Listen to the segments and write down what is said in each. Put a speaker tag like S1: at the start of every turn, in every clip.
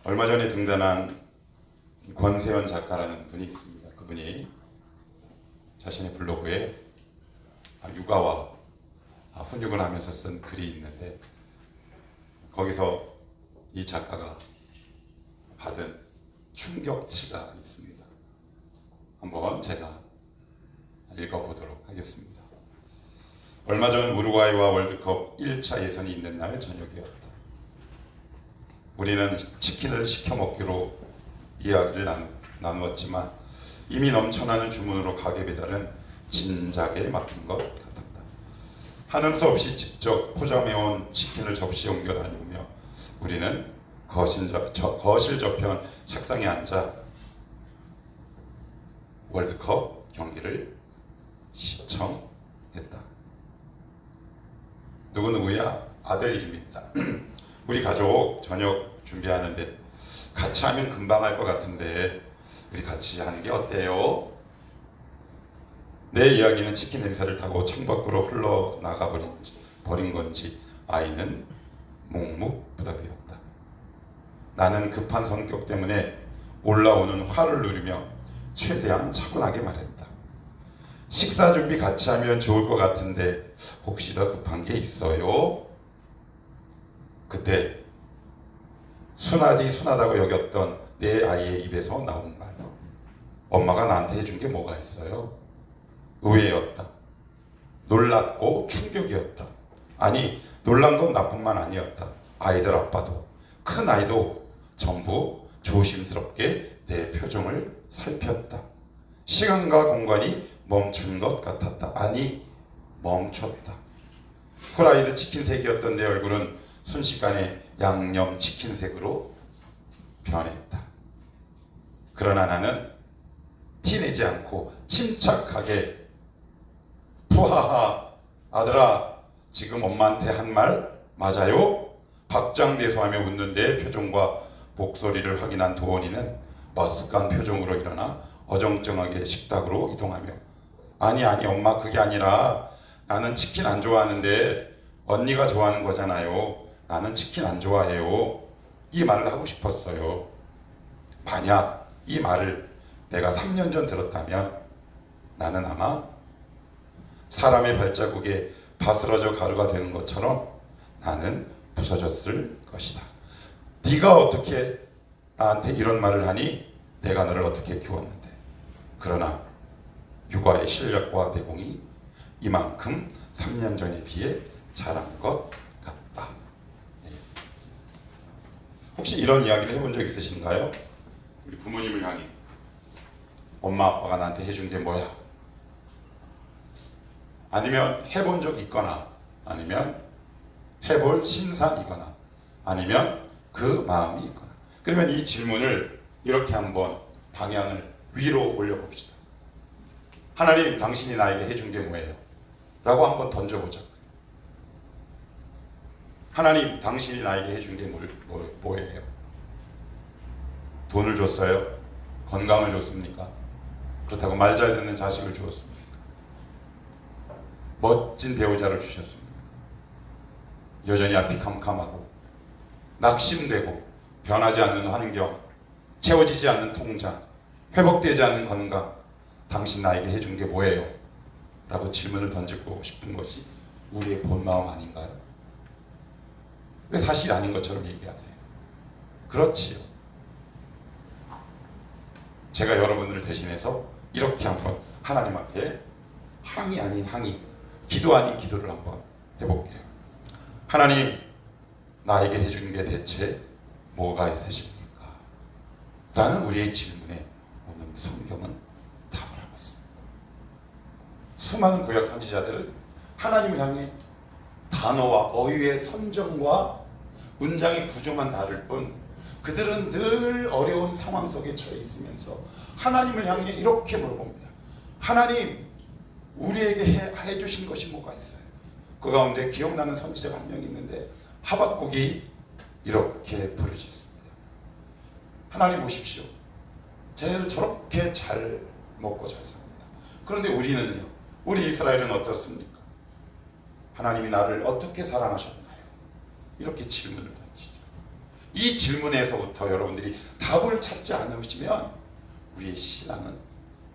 S1: 얼마 전에 등단한 권세현 작가라는 분이 있습니다. 그분이 자신의 블로그에 육아와 훈육을 하면서 쓴 글이 있는데, 거기서 이 작가가 받은 충격치가 있습니다. 한번 제가 읽어보도록 하겠습니다. 얼마 전 우루과이와 월드컵 1차 예선이 있는 날 저녁이었다. 우리는 치킨을 시켜 먹기로 이야기를 나누었지만 이미 넘쳐나는 주문으로 가게 배달은 진작에 막힌 것 같았다. 하는 수 없이 직접 포장해온 치킨을 접시에 옮겨 다니며 우리는 거실 저편 책상에 앉아 월드컵 경기를 시청했다. 누구누구야? 아들 이름입니다. 우리 가족 저녁 준비하는데 같이 하면 금방 할 것 같은데 우리 같이 하는 게 어때요? 내 이야기는 치킨 냄새를 타고 창밖으로 흘러나가 버린 건지 아이는 묵묵부답이었다. 나는 급한 성격 때문에 올라오는 화를 누리며 최대한 차분하게 말했다. 식사 준비 같이 하면 좋을 것 같은데 혹시 더 급한 게 있어요? 그때 순하다고 여겼던 내 아이의 입에서 나온 말. 엄마가 나한테 해준 게 뭐가 있어요? 의외였다. 놀랐고 충격이었다. 아니, 놀란 건 나뿐만 아니었다. 아이들 아빠도, 큰 아이도 전부 조심스럽게 내 표정을 살폈다. 시간과 공간이 멈춘 것 같았다. 아니, 멈췄다. 후라이드 치킨색이었던 내 얼굴은 순식간에 양념 치킨색으로 변했다. 그러나 나는 티내지 않고 침착하게 푸하하, 아들아, 지금 엄마한테 한 말 맞아요? 박장대소하며 웃는 내 표정과 목소리를 확인한 도원이는 머쓱한 표정으로 일어나 어정쩡하게 식탁으로 이동하며 아니 엄마, 그게 아니라 나는 치킨 안 좋아하는데 언니가 좋아하는 거잖아요. 나는 치킨 안 좋아해요. 이 말을 하고 싶었어요. 만약 이 말을 내가 3년 전 들었다면 나는 아마 사람의 발자국에 바스러져 가루가 되는 것처럼 나는 부서졌을 것이다. 네가 어떻게 나한테 이런 말을 하니? 내가 너를 어떻게 키웠는데. 그러나 육아의 실력과 내공이 이만큼 3년 전에 비해 자란 것 같다. 혹시 이런 이야기를 해본 적 있으신가요? 우리 부모님을 향해 엄마 아빠가 나한테 해준 게 뭐야? 아니면 해본 적이 있거나 아니면 해볼 신상이거나 아니면 그 마음이 있거나. 그러면 이 질문을 이렇게 한번 방향을 위로 올려봅시다. 하나님, 당신이 나에게 해준 게 뭐예요? 라고 한번 던져보자고요. 하나님, 당신이 나에게 해준 게 뭐예요? 돈을 줬어요? 건강을 줬습니까? 그렇다고 말 잘 듣는 자식을 주었습니까? 멋진 배우자를 주셨습니까? 여전히 앞이 캄캄하고 낙심되고 변하지 않는 환경, 채워지지 않는 통장, 회복되지 않는 건강, 당신 나에게 해준 게 뭐예요? 라고 질문을 던지고 싶은 것이 우리의 본마음 아닌가요? 왜 사실이 아닌 것처럼 얘기하세요? 그렇지요. 제가 여러분들을 대신해서 이렇게 한번 하나님 앞에 항의 아닌 항의, 기도 아닌 기도를 한번 해볼게요. 하나님, 나에게 해준 게 대체 뭐가 있으십니까? 라는 우리의 질문에 오늘 성경은 답을 하고 있습니다. 수많은 구약 선지자들은 하나님을 향해 단어와 어휘의 선정과 문장의 구조만 다를 뿐 그들은 늘 어려운 상황 속에 처해 있으면서 하나님을 향해 이렇게 물어봅니다. 하나님, 우리에게 해주신 것이 뭐가 있어요? 그 가운데 기억나는 선지자가 한 명 있는데 하박국이 이렇게 부르짖습니다. 하나님 보십시오. 쟤네들 저렇게 잘 먹고 잘 삽니다. 그런데 우리는요, 우리 이스라엘은 어떻습니까? 하나님이 나를 어떻게 사랑하셨나요? 이렇게 질문을 던지죠. 이 질문에서부터 여러분들이 답을 찾지 않으시면 우리의 신앙은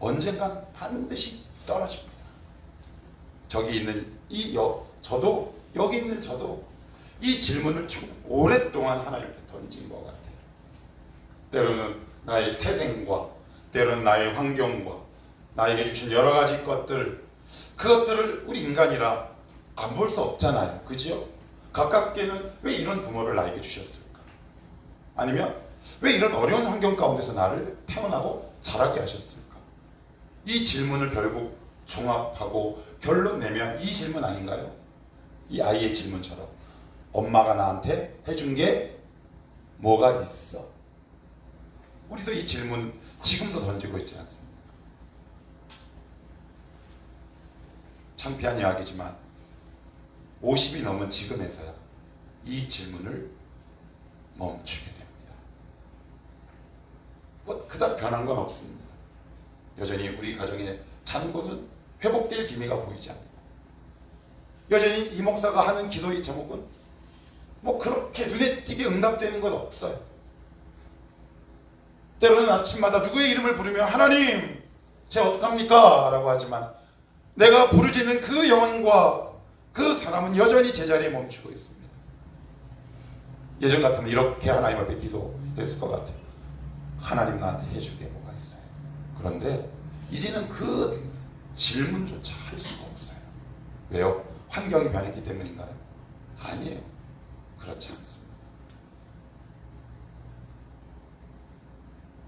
S1: 언젠가 반드시 떨어집니다. 저기 있는 저도, 여기 있는 저도 이 질문을 참 오랫동안 하나님께 던진 것 같아요. 때로는 나의 태생과, 때로는 나의 환경과, 나에게 주신 여러 가지 것들, 그것들을 우리 인간이라 안 볼 수 없잖아요. 그죠? 가깝게는 왜 이런 부모를 나에게 주셨을까? 아니면 왜 이런 어려운 환경 가운데서 나를 태어나고 자라게 하셨을까? 이 질문을 결국 종합하고 결론 내면 이 질문 아닌가요? 이 아이의 질문처럼 엄마가 나한테 해준 게 뭐가 있어? 우리도 이 질문 지금도 던지고 있지 않습니까? 창피한 이야기지만 50이 넘은 지금에서야 이 질문을 멈추게 됩니다. 뭐 그닥 변한 건 없습니다. 여전히 우리 가정의 잔고는 회복될 기미가 보이지 않습니다. 여전히 이 목사가 하는 기도의 제목은 뭐 그렇게 눈에 띄게 응답되는 건 없어요. 때로는 아침마다 누구의 이름을 부르며 하나님 제 어떡합니까? 라고 하지만 내가 부르짖는 그 영혼과 그 사람은 여전히 제자리에 멈추고 있습니다. 예전 같으면 이렇게 하나님 앞에 기도했을 것 같아요. 하나님 나한테 해줄 게 뭐가 있어요? 그런데 이제는 그 질문조차 할 수가 없어요. 왜요? 환경이 변했기 때문인가요? 아니에요. 그렇지 않습니다.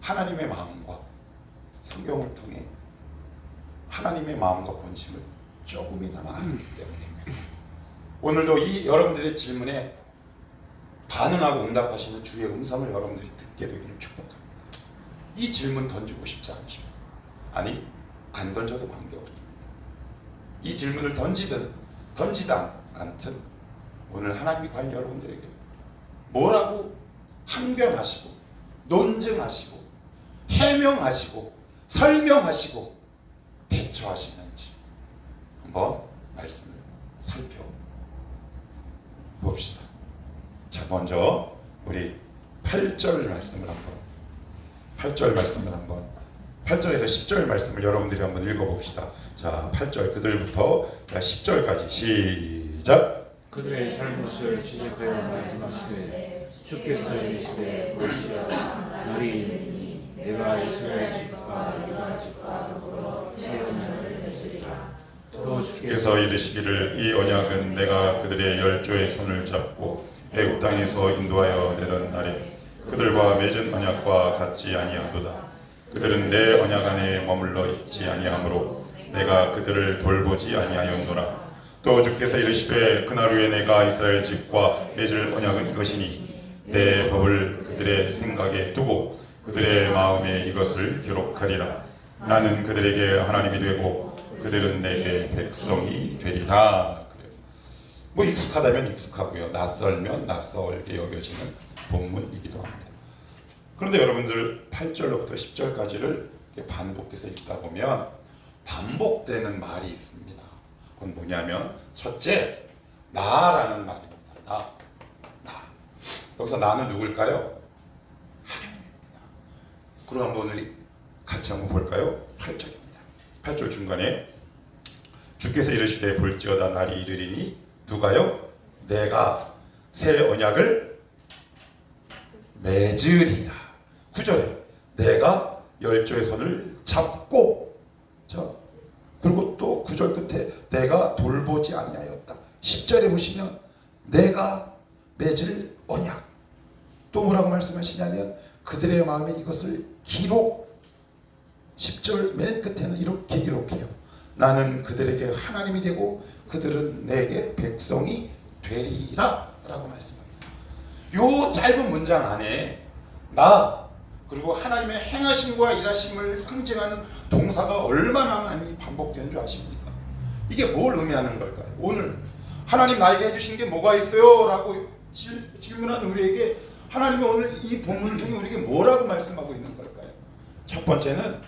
S1: 하나님의 마음과 성경을 통해 하나님의 마음과 본심을 조금이나마 알기 때문입니다. 오늘도 이 여러분들의 질문에 반응하고 응답하시는 주의 음성을 여러분들이 듣게 되기를 축복합니다. 이 질문 던지고 싶지 않으십니까? 아니, 안 던져도 관계없습니다. 이 질문을 던지든 던지지 않든 오늘 하나님이 과연 여러분들에게 뭐라고 항변하시고 논증하시고 해명하시고 설명하시고 대처하시는지 한번 말씀을 살펴봅시다. 자, 먼저 우리 8절 말씀을 한번 8절에서 10절 말씀을 여러분들이 한번 읽어봅시다. 자, 8절 그들부터 10절까지 시작.
S2: 그들의 잘못을 지적하여 말씀하시되 주께서 이르시되 볼지어다 날이 이르니 내가 이스라엘 집과 유다 집과 더불어 새 언약을 맺으리라. 또
S1: 주께서 이르시기를 이 언약은 내가 그들의 열조의 손을 잡고 애굽 땅에서 인도하여 내던 날에 그들과 맺은 언약과 같지 아니하도다. 그들은 내 언약 안에 머물러 있지 아니하므로 내가 그들을 돌보지 아니하였노라. 또 주께서 이르시되 그날 후에 내가 이스라엘 집과 맺을 언약은 이것이니 내 법을 그들의 생각에 두고 그들의 마음에 이것을 기록하리라. 나는 그들에게 하나님이 되고 그들은 내게 백성이 되리라. 뭐 익숙하다면 익숙하고요, 낯설면 낯설게 여겨지는 본문이기도 합니다. 그런데 여러분들 8절로부터 10절까지를 반복해서 읽다 보면 반복되는 말이 있습니다. 그건 뭐냐면 첫째, 나라는 말입니다. 나. 여기서 나는 누굴까요? 하나님입니다. 그럼 한번 오늘 같이 한번 볼까요? 8절입니다. 8절 중간에 주께서 이르시되 볼지어다 날이 이르리니 누가요? 내가 새 언약을 맺으리라. 9절에 내가 열조의 손을 잡고, 그리고 또 9절 끝에 내가 돌보지 아니하였다. 10절에 보시면 내가 맺을 언약, 또 뭐라고 말씀하시냐면 그들의 마음에 이것을 기록. 10절 맨 끝에는 이렇게 기록해요. 나는 그들에게 하나님이 되고 그들은 내게 백성이 되리라 라고 말씀합니다. 요 짧은 문장 안에 나 그리고 하나님의 행하심과 일하심을 상징하는 동사가 얼마나 많이 반복되는 줄 아십니까? 이게 뭘 의미하는 걸까요? 오늘 하나님 나에게 해주신 게 뭐가 있어요? 라고 질문한 우리에게 하나님이 오늘 이 본문을 통해 우리에게 뭐라고 말씀하고 있는 걸까요? 첫 번째는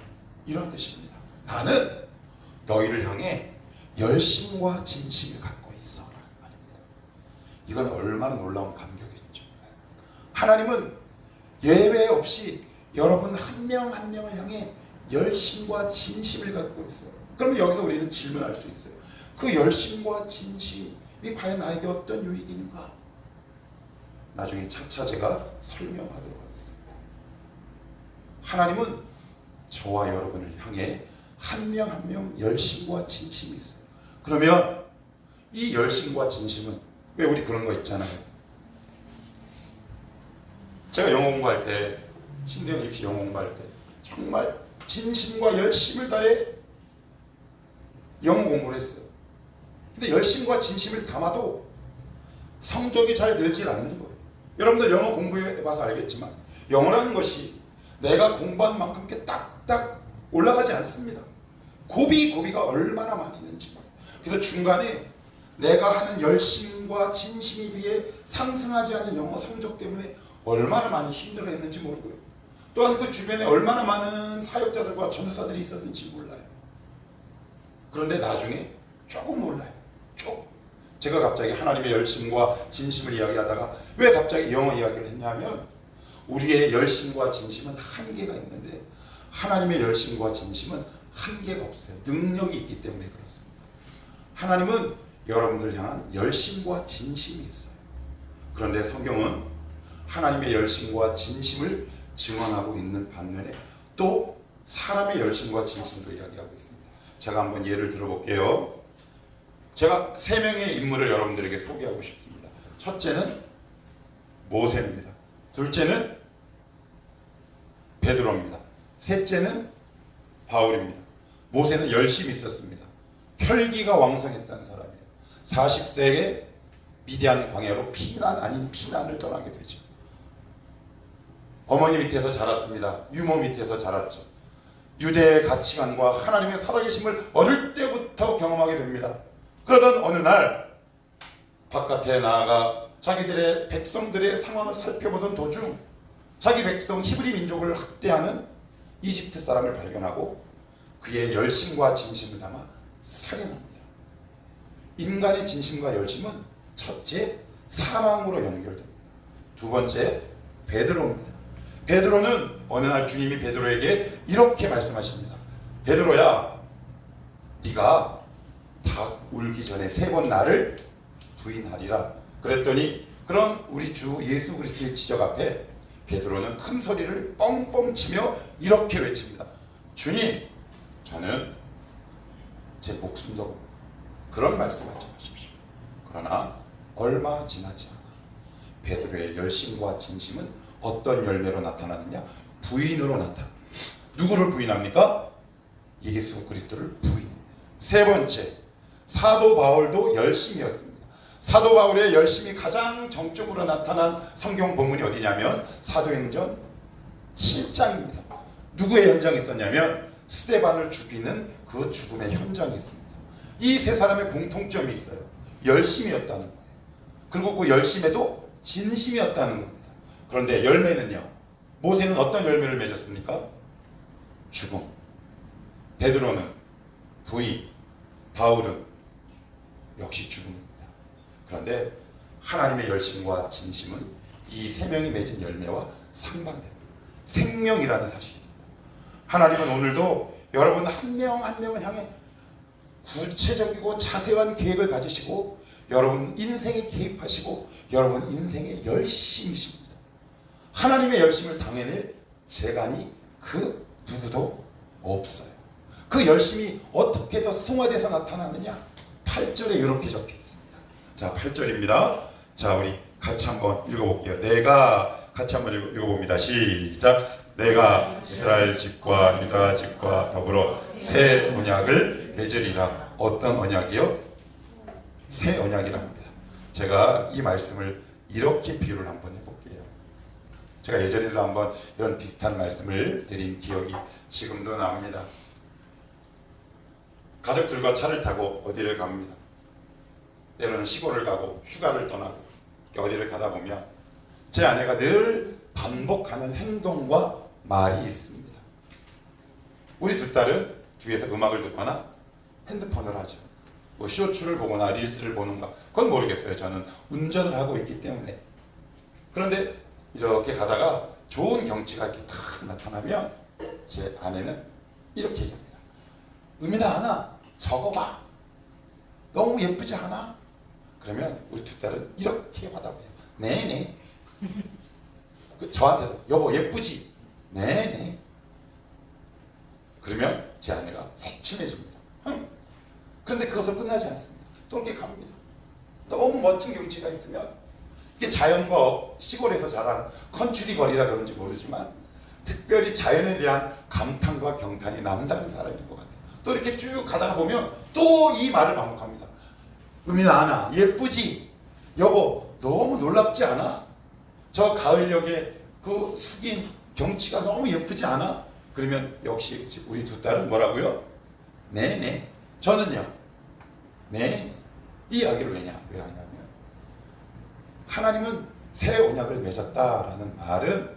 S1: 이런 뜻입니다. 나는 너희를 향해 열심과 진심을 갖고 있어 라는 말입니다. 이건 얼마나 놀라운 감격이죠. 하나님은 예외 없이 여러분 한 명 한 명을 향해 열심과 진심을 갖고 있어요. 그러면 여기서 우리는 질문할 수 있어요. 그 열심과 진심이 과연 나에게 어떤 유익인가? 나중에 차차 제가 설명하도록 하겠습니다. 하나님은 저와 여러분을 향해 한 명 한 명 열심과 진심이 있어요. 그러면 이 열심과 진심은, 왜 우리 그런 거 있잖아요. 제가 영어 공부할 때, 신대현 입시 영어 공부할 때 정말 진심과 열심을 다해 영어 공부를 했어요. 근데 열심과 진심을 담아도 성적이 잘 늘질 않는 거예요. 여러분들 영어 공부해봐서 알겠지만 영어라는 것이 내가 공부한 만큼 이렇게 딱딱 올라가지 않습니다. 고비가 얼마나 많이 있는지 몰라요. 그래서 중간에 내가 하는 열심과 진심에 비해 상승하지 않는 영어 성적 때문에 얼마나 많이 힘들어했는지 모르고요. 또한 그 주변에 얼마나 많은 사역자들과 전도사들이 있었는지 몰라요. 그런데 나중에 조금 몰라요. 조금. 제가 갑자기 하나님의 열심과 진심을 이야기하다가 왜 갑자기 영어 이야기를 했냐면, 우리의 열심과 진심은 한계가 있는데 하나님의 열심과 진심은 한계가 없어요. 능력이 있기 때문에 그렇습니다. 하나님은 여러분들 향한 열심과 진심이 있어요. 그런데 성경은 하나님의 열심과 진심을 증언하고 있는 반면에 또 사람의 열심과 진심도 이야기하고 있습니다. 제가 한번 예를 들어볼게요. 제가 3명의 인물을 여러분들에게 소개하고 싶습니다. 첫째는 모세입니다. 둘째는 베드로입니다. 셋째는 바울입니다. 모세는 열심히 있었습니다. 혈기가 왕성했다는 사람이에요. 40세에 미디안 광야로 피난 아닌 피난을 떠나게 되죠. 어머니 밑에서 자랐습니다. 유모 밑에서 자랐죠. 유대의 가치관과 하나님의 살아계심을 어릴 때부터 경험하게 됩니다. 그러던 어느 날 바깥에 나아가 자기들의 백성들의 상황을 살펴보던 도중 자기 백성 히브리 민족을 학대하는 이집트 사람을 발견하고 그의 열심과 진심을 담아 살인합니다. 인간의 진심과 열심은 첫째, 사망으로 연결됩니다. 두 번째, 베드로입니다. 베드로는 어느 날 주님이 베드로에게 이렇게 말씀하십니다. 베드로야, 네가 닭 울기 전에 3번 나를 부인하리라. 그랬더니 그런 우리 주 예수 그리스도의 지적 앞에 베드로는 큰 소리를 뻥뻥 치며 이렇게 외칩니다. 주님, 저는 제 목숨도 겁니다. 그런 말씀하지 마십시오. 그러나 얼마 지나지 않아 베드로의 열심과 진심은 어떤 열매로 나타나느냐? 부인으로 나타납니다. 누구를 부인합니까? 예수 그리스도를 부인. 세 번째, 사도 바울도 열심이었습니다. 사도 바울의 열심이 가장 정적으로 나타난 성경 본문이 어디냐면 사도행전 7장입니다. 누구의 현장이 있었냐면 스데반을 죽이는 그 죽음의 현장이 있습니다. 이 세 사람의 공통점이 있어요. 열심이었다는 거예요. 그리고 그 열심에도 진심이었다는 겁니다. 그런데 열매는요, 모세는 어떤 열매를 맺었습니까? 죽음. 베드로는 부인. 바울은 역시 죽음입니다. 그런데 하나님의 열심과 진심은 이 3명이 맺은 열매와 상반됩니다. 생명이라는 사실입니다. 하나님은 오늘도 여러분 한 명 한 명을 향해 구체적이고 자세한 계획을 가지시고 여러분 인생에 개입하시고 여러분 인생에 열심이십니다. 하나님의 열심을 당해낼 재간이 그 누구도 없어요. 그 열심이 어떻게 더 승화돼서 나타나느냐? 8절에 이렇게 적혀 있습니다. 자, 8절입니다. 자, 우리 같이 한번 읽어볼게요. 내가 같이 한번 읽어봅니다. 시작. 내가 이스라엘 집과 유다 집과 더불어 새 언약을 맺으리라. 어떤 언약이요? 새 언약이랍니다. 제가 이 말씀을 이렇게 비유를 한번 해볼게요. 제가 예전에도 한번 이런 비슷한 말씀을 드린 기억이 지금도 납니다. 가족들과 차를 타고 어디를 갑니다. 때로는 시골을 가고 휴가를 떠나고 어디를 가다 보면 제 아내가 늘 반복하는 행동과 말이 있습니다. 우리 두 딸은 뒤에서 음악을 듣거나 핸드폰을 하죠. 뭐 쇼츠를 보거나 릴스를 보는가 그건 모르겠어요. 저는 운전을 하고 있기 때문에. 그런데 이렇게 가다가 좋은 경치가 이렇게 탁 나타나면 제 아내는 이렇게 얘기합니다. 의미나 하나 저거 봐. 너무 예쁘지 않아? 그러면 우리 두 딸은 이렇게 받아봐요. 네네. 저한테도 여보 예쁘지? 네네. 그러면 제 아내가 새침해집니다. 그런데 그것은 끝나지 않습니다. 또 이렇게 갑니다. 너무 멋진 경치가 있으면 이게 자연과 시골에서 자란 컨츄리 거리라 그런지 모르지만 특별히 자연에 대한 감탄과 경탄이 남다른 사람인 것 같아요. 또 이렇게 쭉 가다가 보면 또 이 말을 반복합니다. 의미나 하나 예쁘지? 여보 너무 놀랍지 않아? 저 가을녘에 그 숙인 경치가 너무 예쁘지 않아? 그러면 역시 우리 두 딸은 뭐라고요? 네네. 저는요. 네. 이 이야기를 왜 하냐면 하나님은 새 언약을 맺었다라는 말은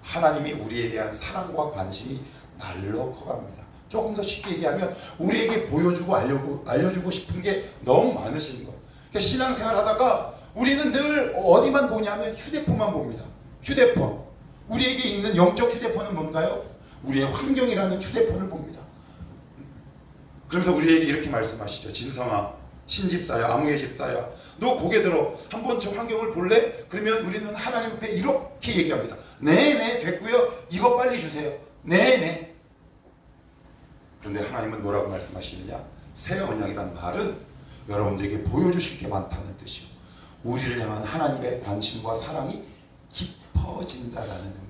S1: 하나님이 우리에 대한 사랑과 관심이 날로 커갑니다. 조금 더 쉽게 얘기하면 우리에게 보여주고 알려주고 싶은 게 너무 많으신 거예요. 그러니까 신앙생활 하다가 우리는 늘 어디만 보냐면 휴대폰만 봅니다. 휴대폰. 우리에게 있는 영적 휴대폰은 뭔가요? 우리의 환경이라는 휴대폰을 봅니다. 그러면서 우리에게 이렇게 말씀하시죠. 진성아, 신집사야, 아무개 집사야, 너 고개 들어. 한번 저 환경을 볼래? 그러면 우리는 하나님 앞에 이렇게 얘기합니다. 네네 됐고요. 이거 빨리 주세요. 네네. 그런데 하나님은 뭐라고 말씀하시느냐? 새 언약이란 말은 여러분들에게 보여주실 게 많다는 뜻이요. 우리를 향한 하나님의 관심과 사랑이 깊어진다라는 의미입니다.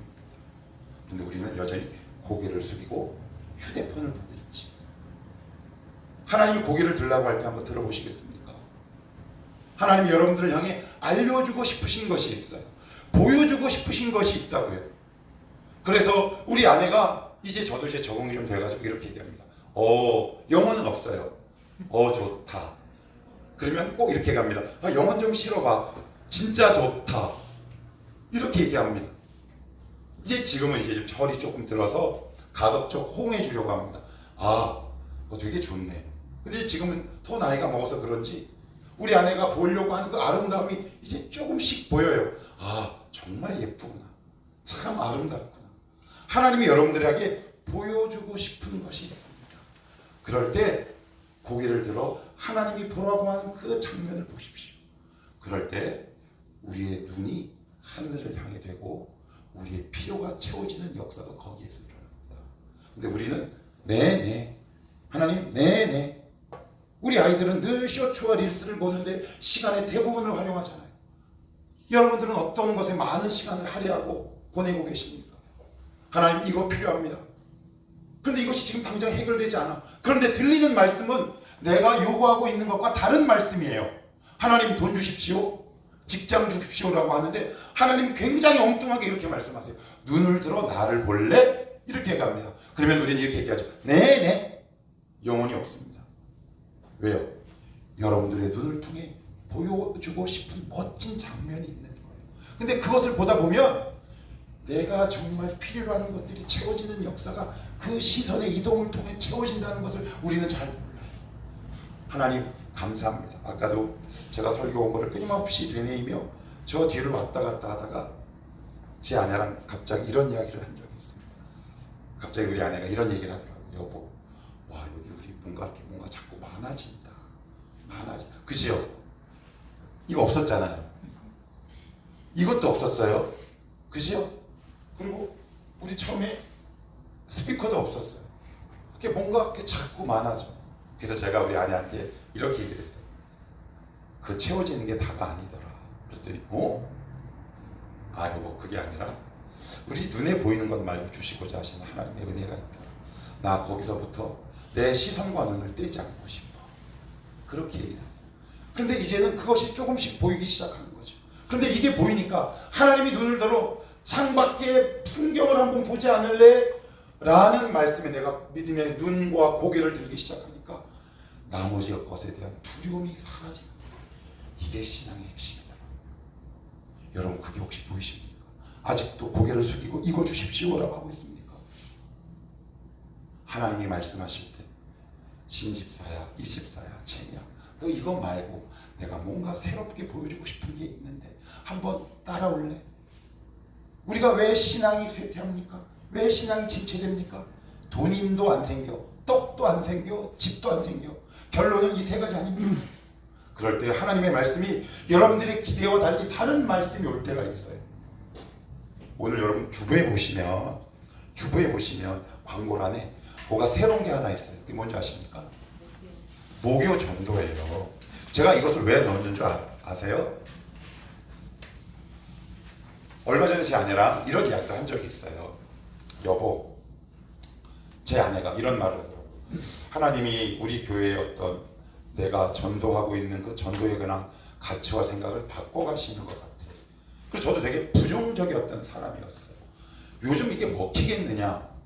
S1: 그런데 우리는 여전히 고개를 숙이고 휴대폰을 보고 있지. 하나님이 고개를 들라고 할 때 한번 들어보시겠습니까? 하나님이 여러분들을 향해 알려주고 싶으신 것이 있어요. 보여주고 싶으신 것이 있다고요. 그래서 우리 아내가 저도 이제 적응이 좀 돼가지고 이렇게 얘기합니다. 영어는 없어요. 좋다. 그러면 꼭 이렇게 갑니다. 영어는 좀 싫어봐. 진짜 좋다. 이렇게 얘기합니다. 지금은 이제 철이 조금 들어서 가급적 호응해 주려고 합니다. 되게 좋네. 근데 지금은 더 나이가 먹어서 그런지 우리 아내가 보려고 하는 그 아름다움이 이제 조금씩 보여요. 정말 예쁘구나. 참 아름답구나. 하나님이 여러분들에게 보여주고 싶은 것이 있습니다. 그럴 때 고개를 들어 하나님이 보라고 하는 그 장면을 보십시오. 그럴 때 우리의 눈이 하늘을 향해 되고 우리의 필요가 채워지는 역사가 거기에서 일어납니다. 근데 우리는 네네 하나님 네네. 우리 아이들은 늘 쇼츠와 릴스를 보는데 시간의 대부분을 활용하잖아요. 여러분들은 어떤 것에 많은 시간을 할애하고 보내고 계십니까? 하나님 이거 필요합니다. 그런데 이것이 지금 당장 해결되지 않아. 그런데 들리는 말씀은 내가 요구하고 있는 것과 다른 말씀이에요. 하나님 돈 주십시오. 직장 주십시오라고 하는데 하나님 굉장히 엉뚱하게 이렇게 말씀하세요. 눈을 들어 나를 볼래? 이렇게 얘기합니다. 그러면 우리는 이렇게 얘기하죠. 네네. 영혼이 없습니다. 왜요? 여러분들의 눈을 통해 보여주고 싶은 멋진 장면이 있는 거예요. 근데 그것을 보다 보면 내가 정말 필요로 하는 것들이 채워지는 역사가 그 시선의 이동을 통해 채워진다는 것을 우리는 잘 몰라요. 하나님 감사합니다. 아까도 제가 설교 온 거를 끊임없이 되뇌이며 저 뒤를 왔다 갔다 하다가 제 아내랑 갑자기 이런 이야기를 한 적이 있습니다. 갑자기 우리 아내가 이런 얘기를 하더라고요. 여보, 여기 우리 뭔가 자꾸 많아진다. 그지요? 이거 없었잖아요. 이것도 없었어요. 그지요? 그리고 우리 처음에 스피커도 없었어요. 그게 뭔가 자꾸 많아져. 그래서 제가 우리 아내한테 이렇게 얘기를 했어요. 그 채워지는 게 다가 아니더라. 그랬더니 여보 그게 아니라 우리 눈에 보이는 것 말고 주시고자 하시는 하나님의 은혜가 있다. 나 거기서부터 내 시선과 눈을 떼지 않고 싶어. 그렇게 얘기를 했어요. 그런데 이제는 그것이 조금씩 보이기 시작하는 거죠. 그런데 이게 보이니까 하나님이 눈을 들어 창밖의 풍경을 한번 보지 않을래? 라는 말씀에 내가 믿음의 눈과 고개를 들기 시작하니까 나머지 것에 대한 두려움이 사라지는 거예요. 이게 신앙의 핵심이다. 여러분 그게 혹시 보이십니까? 아직도 고개를 숙이고 이거 주십시오라고 하고 있습니까? 하나님이 말씀하실 때 신집사야, 이집사야, 채냐 너 이거 말고 내가 뭔가 새롭게 보여주고 싶은 게 있는데 한번 따라올래? 우리가 왜 신앙이 쇠퇴합니까? 왜 신앙이 침체됩니까? 돈인도 안 생겨, 떡도 안 생겨, 집도 안 생겨. 결론은 이 세 가지 아닙니까? 그럴 때 하나님의 말씀이 여러분들의 기대와 달리 다른 말씀이 올 때가 있어요. 오늘 여러분 주부에 보시면 광고란에 뭐가 새로운 게 하나 있어요. 그게 뭔지 아십니까? 목요 전도예요. 제가 이것을 왜 넣는 줄 아세요? 얼마 전에 제 아내랑 이런 이야기를 한 적이 있어요. 여보, 제 아내가 이런 말을 하더라고요. 하나님이 우리 교회의 어떤 내가 전도하고 있는 그 전도에 관한 가치와 생각을 바꿔가시는 것 같아요. 그래서 저도 되게 부정적이었던 사람이었어요. 요즘 이게 먹히겠느냐?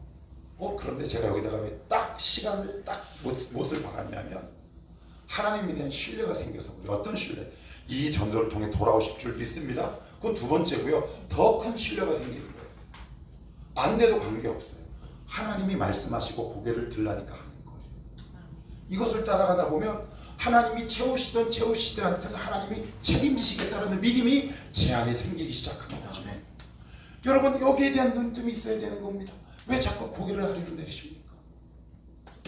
S1: 그런데 제가 여기다가 왜 딱 시간을 딱 못을 박았냐면 하나님에 대한 신뢰가 생겨서 그래요. 어떤 신뢰? 이 전도를 통해 돌아오실 줄 믿습니다. 그건 두 번째고요. 더 큰 신뢰가 생기는 거예요. 안 돼도 관계없어요. 하나님이 말씀하시고 고개를 들라니까 하는 거예요. 이것을 따라가다 보면 하나님이 채우시지 않든 하나님이 책임지시겠다는 믿음이 제 안에 생기기 시작하는 거죠. 여러분 여기에 대한 눈뜸이 있어야 되는 겁니다. 왜 자꾸 고개를 아래로 내리십니까?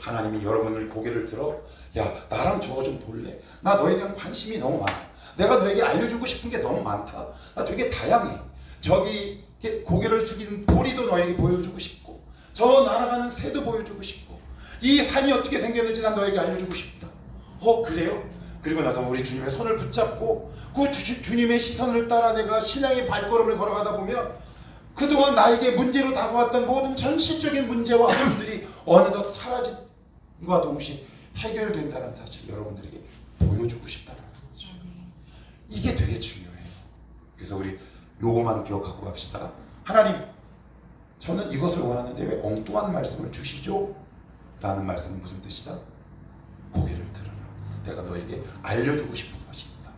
S1: 하나님이 여러분을 고개를 들어 야 나랑 저거 좀 볼래? 나 너에 대한 관심이 너무 많아. 내가 너에게 알려주고 싶은 게 너무 많다. 나 되게 다양해. 저기 고개를 숙이는 보리도 너에게 보여주고 싶고 저 날아가는 새도 보여주고 싶고 이 산이 어떻게 생겼는지 난 너에게 알려주고 싶다. 그래요? 그리고 나서 우리 주님의 손을 붙잡고 그 주님의 시선을 따라 내가 신앙의 발걸음을 걸어가다 보면 그동안 나에게 문제로 다가왔던 모든 전실적인 문제와 아픔들이 어느덧 사라짐과 동시에 해결된다는 사실을 여러분들에게 보여주고 싶다는 거죠. 이게 되게 중요해요. 그래서 우리 요거만 기억하고 갑시다. 하나님, 저는 이것을 원하는데 왜 엉뚱한 말씀을 주시죠? 라는 말씀은 무슨 뜻이다? 고개를 들어라. 내가 너에게 알려주고 싶은 것이 있다.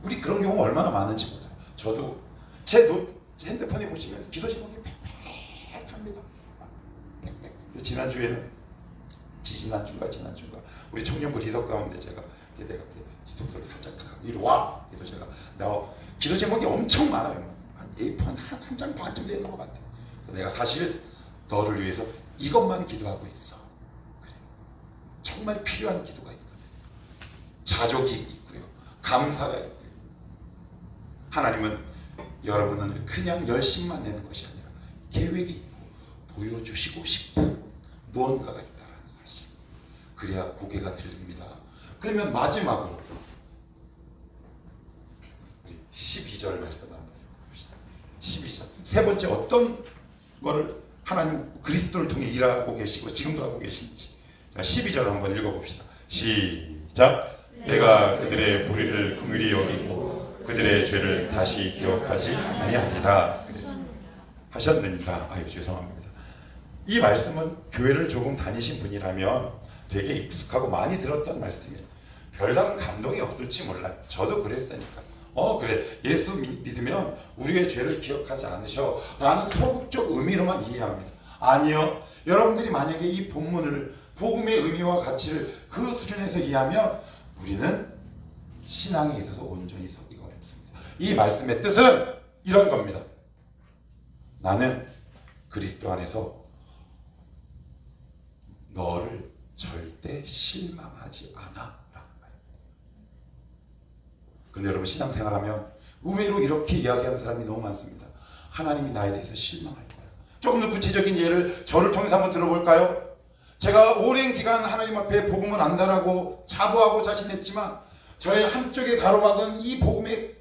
S1: 우리 그런 경우 얼마나 많은지 몰라요. 저도 제 핸드폰에 보시면 기도 제목이 빽빽합니다. 지난주가 우리 청년부 리더 가운데 내가 뒤통수를 살짝 하고 이리 와. 그래서 제가 기도 제목이 엄청 많아요. 한 A4 한 장 반쯤 되는 것 같아요. 그래서 내가 사실 너를 위해서 이것만 기도하고 있어. 그래. 정말 필요한 기도가 있거든요. 자족이 있고요. 감사가 있고요. 하나님은 여러분은 그냥 열심만 내는 것이 아니라 계획이 있고 보여주시고 싶은 무언가가 있다는 사실. 그래야 고개가 들립니다. 그러면 마지막으로 12절 말씀 한번 봅시다. 12절. 세 번째 어떤 거를 하나님 그리스도를 통해 일하고 계시고 지금도 하고 계신지. 자, 12절 한번 읽어봅시다. 시작. 내가 그들의 불의를 긍휼히 여기고 그들의 죄를 다시 기억하지 아니하리라 하셨느니라. 죄송합니다. 이 말씀은 교회를 조금 다니신 분이라면 되게 익숙하고 많이 들었던 말씀이에요. 별다른 감동이 없을지 몰라요. 저도 그랬으니까. 그래 예수 믿으면 우리의 죄를 기억하지 않으셔 라는 소극적 의미로만 이해합니다. 아니요. 여러분들이 만약에 이 본문을 복음의 의미와 가치를 그 수준에서 이해하면 우리는 신앙에 있어서 온전히 서기가 어렵습니다. 이 말씀의 뜻은 이런 겁니다. 나는 그리스도 안에서 너를 절대 실망하지 않아 라는 거예요. 그런데 여러분 신앙생활하면 의외로 이렇게 이야기하는 사람이 너무 많습니다. 하나님이 나에 대해서 실망할 거야. 조금 더 구체적인 예를 저를 통해서 한번 들어볼까요? 제가 오랜 기간 하나님 앞에 복음을 안다라고 자부하고 자신했지만 저의 한쪽의 가로막은 이 복음의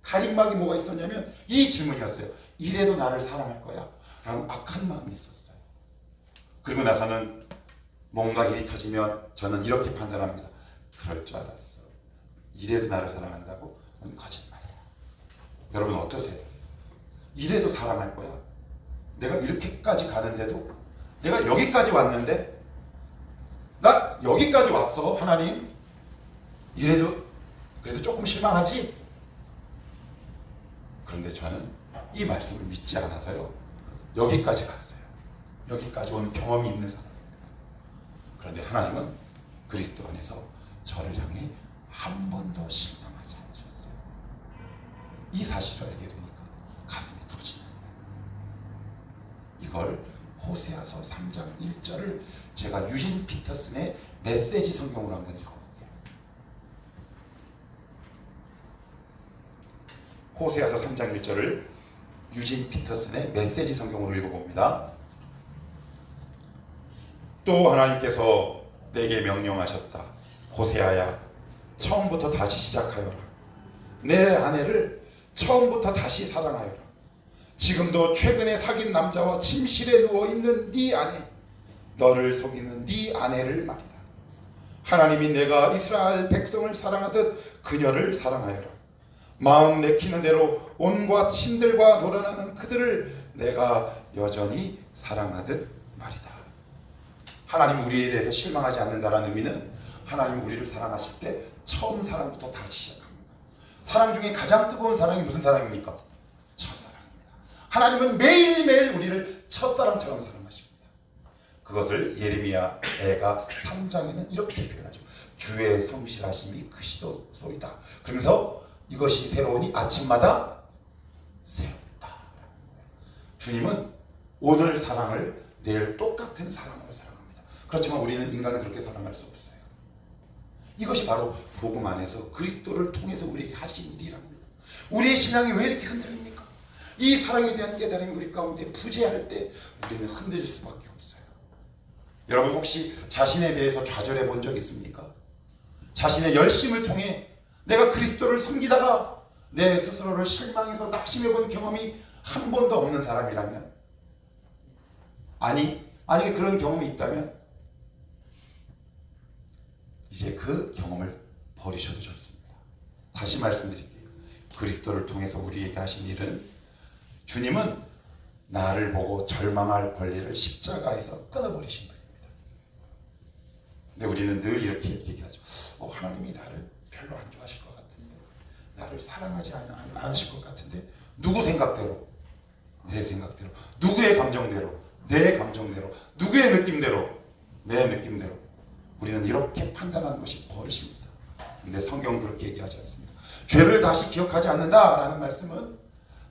S1: 가림막이 뭐가 있었냐면 이 질문이었어요. 이래도 나를 사랑할 거야? 라는 악한 마음이 있었어요. 그리고 나서는 뭔가 일이 터지면 저는 이렇게 판단합니다. 그럴 줄 알았어. 이래도 나를 사랑한다고? 그건 거짓말이야. 여러분 어떠세요? 이래도 사랑할 거야? 내가 이렇게까지 가는데도 내가 여기까지 왔는데 나 여기까지 왔어 하나님. 이래도 그래도 조금 실망하지? 그런데 저는 이 말씀을 믿지 않아서요 여기까지 갔어요. 여기까지 온 경험이 있는 사람입니다. 그런데 하나님은 그리스도 안에서 저를 향해 한 번도 실망하지 않으셨어요. 이 사실을 알게 되니까 가슴이 터지는 이걸 호세아서 3장 1절을 제가 유진 피터슨의 메시지 성경으로 한번 읽어볼게요. 호세아서 3장 1절을 유진 피터슨의 메시지 성경으로 읽어봅니다. 또 하나님께서 내게 명령하셨다. 호세아야, 처음부터 다시 시작하여라. 내 아내를 처음부터 다시 사랑하여라. 지금도 최근에 사귄 남자와 침실에 누워있는 네 아내, 너를 속이는 네 아내를 말이다. 하나님이 내가 이스라엘 백성을 사랑하듯 그녀를 사랑하여라. 마음 내키는 대로 온갖 신들과 놀아나는 그들을 내가 여전히 사랑하듯 말이다. 하나님 우리에 대해서 실망하지 않는다라는 의미는 하나님 우리를 사랑하실 때 처음 사랑부터 다시 시작합니다. 사랑 중에 가장 뜨거운 사랑이 무슨 사랑입니까? 첫사랑입니다. 하나님은 매일매일 우리를 첫사랑처럼 사랑하십니다. 그것을 예레미야 애가 3장에는 이렇게 표현하죠. 주의 성실하심이 크시도소이다. 그러면서 이것이 새로우니 아침마다 새롭다. 주님은 오늘 사랑을 내일 똑같은 사랑으로 사랑합니다. 그렇지만 우리는 인간은 그렇게 사랑할 수 없어요. 이것이 바로 복음 안에서 그리스도를 통해서 우리에게 하신 일이랍니다. 우리의 신앙이 왜 이렇게 흔들립니까? 이 사랑에 대한 깨달음이 우리 가운데 부재할 때 우리는 흔들릴 수밖에 없어요. 여러분 혹시 자신에 대해서 좌절해 본 적 있습니까? 자신의 열심을 통해 내가 그리스도를 섬기다가 내 스스로를 실망해서 낙심해 본 경험이 한 번도 없는 사람이라면, 만약에 그런 경험이 있다면 이제 그 경험을 버리셔도 좋습니다. 다시 말씀드릴게요. 그리스도를 통해서 우리에게 하신 일은, 주님은 나를 보고 절망할 권리를 십자가에서 끊어버리신 분입니다. 근데 우리는 늘 이렇게 얘기하죠. 하나님이 나를 별로 안 좋아하실 것 같은데, 나를 사랑하지 않으실 것 같은데, 누구 생각대로? 내 생각대로. 누구의 감정대로? 내 감정대로. 누구의 느낌대로? 내 느낌대로. 우리는 이렇게 판단하는 것이 버릇입니다. 근데 성경은 그렇게 얘기하지 않습니다. 죄를 다시 기억하지 않는다라는 말씀은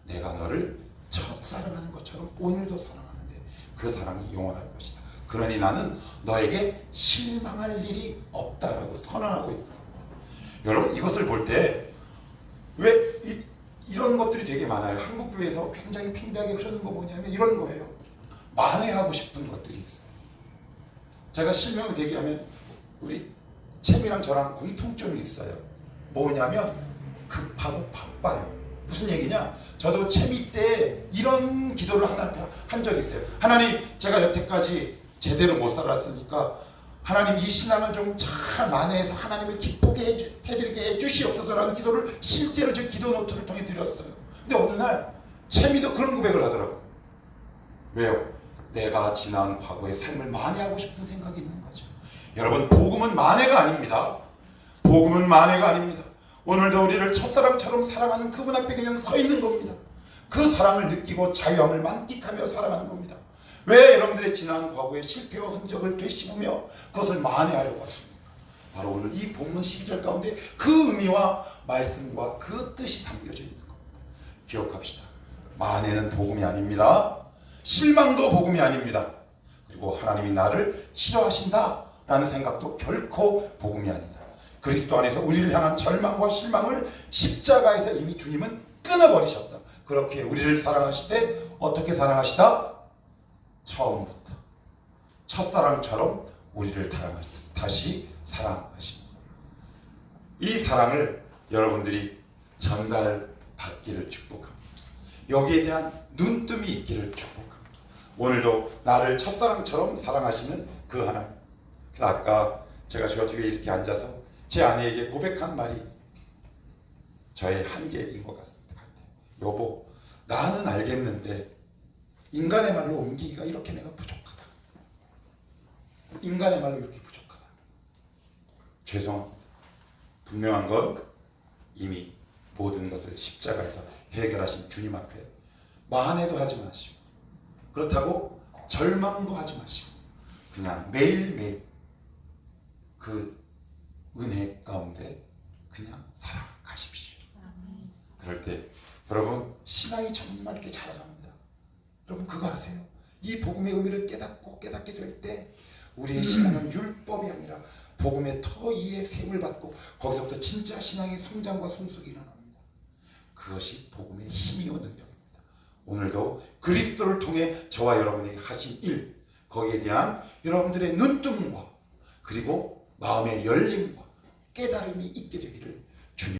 S1: 내가 너를 첫 사랑하는 것처럼 오늘도 사랑하는데 그 사랑이 영원할 것이다. 그러니 나는 너에게 실망할 일이 없다라고 선언하고 있다. 여러분 이것을 볼 때 왜 이런 것들이 되게 많아요. 한국교회에서 굉장히 팽배하게 흐르는 거 뭐냐면 이런 거예요. 만회하고 싶은 것들이 있어요. 제가 실명을 대기하면 우리 채미랑 저랑 공통점이 있어요. 뭐냐면 급하고 바빠요. 무슨 얘기냐? 저도 채미 때 이런 기도를 하나님께 한 적이 있어요. 하나님, 제가 여태까지 제대로 못 살았으니까 하나님 이 신앙을 좀 잘 만회해서 하나님을 기쁘게 해드리게 해주시옵소서라는 기도를 실제로 제 기도 노트를 통해 드렸어요. 근데 어느 날 채미도 그런 고백을 하더라고요. 왜요? 내가 지난 과거의 삶을 만회하고 싶은 생각이 있는 거죠. 여러분 복음은 만회가 아닙니다. 복음은 만회가 아닙니다. 오늘도 우리를 첫사랑처럼 사랑하는 그분 앞에 그냥 서 있는 겁니다. 그 사랑을 느끼고 자유함을 만끽하며 살아가는 겁니다. 왜 여러분들의 지난 과거의 실패와 흔적을 되씹으며 그것을 만회하려고 하십니까? 바로 오늘 이 본문 12절 가운데 그 의미와 말씀과 그 뜻이 담겨져 있는 겁니다. 기억합시다. 만회는 복음이 아닙니다. 실망도 복음이 아닙니다. 그리고 하나님이 나를 싫어하신다라는 생각도 결코 복음이 아니다. 그리스도 안에서 우리를 향한 절망과 실망을 십자가에서 이미 주님은 끊어버리셨다. 그렇게 우리를 사랑하실 때 어떻게 사랑하시다? 처음부터 첫사랑처럼 우리를 다시 사랑하십니다. 이 사랑을 여러분들이 전달받기를 축복합니다. 여기에 대한 눈뜸이 있기를 축복합니다. 오늘도 나를 첫사랑처럼 사랑하시는 그 하나님. 그래서 아까 제가 저 뒤에 이렇게 앉아서 제 아내에게 고백한 말이 저의 한계인 것 같아요. 여보, 나는 알겠는데 인간의 말로 옮기기가 이렇게 내가 부족하다. 인간의 말로 이렇게 부족하다. 죄송합니다. 분명한 건 이미 모든 것을 십자가에서 해결하신 주님 앞에 만회도 하지 마시고, 그렇다고 절망도 하지 마시고, 그냥 매일매일 그 은혜 가운데 그냥 살아가십시오. 그럴 때 여러분 신앙이 정말 이렇게 자라갑니다. 여러분 그거 아세요? 이 이 복음의 의미를 깨닫게 될 때 우리의 신앙은 율법이 아니라 복음의 터이의 셈을 받고 거기서부터 진짜 신앙의 성장과 성숙이 일어납니다. 그것이 복음의 힘이요 능력입니다. 오늘도 그리스도를 통해 저와 여러분에게 하신 일, 거기에 대한 여러분들의 눈뜸과 그리고 마음의 열림과 깨달음이 있게 되기를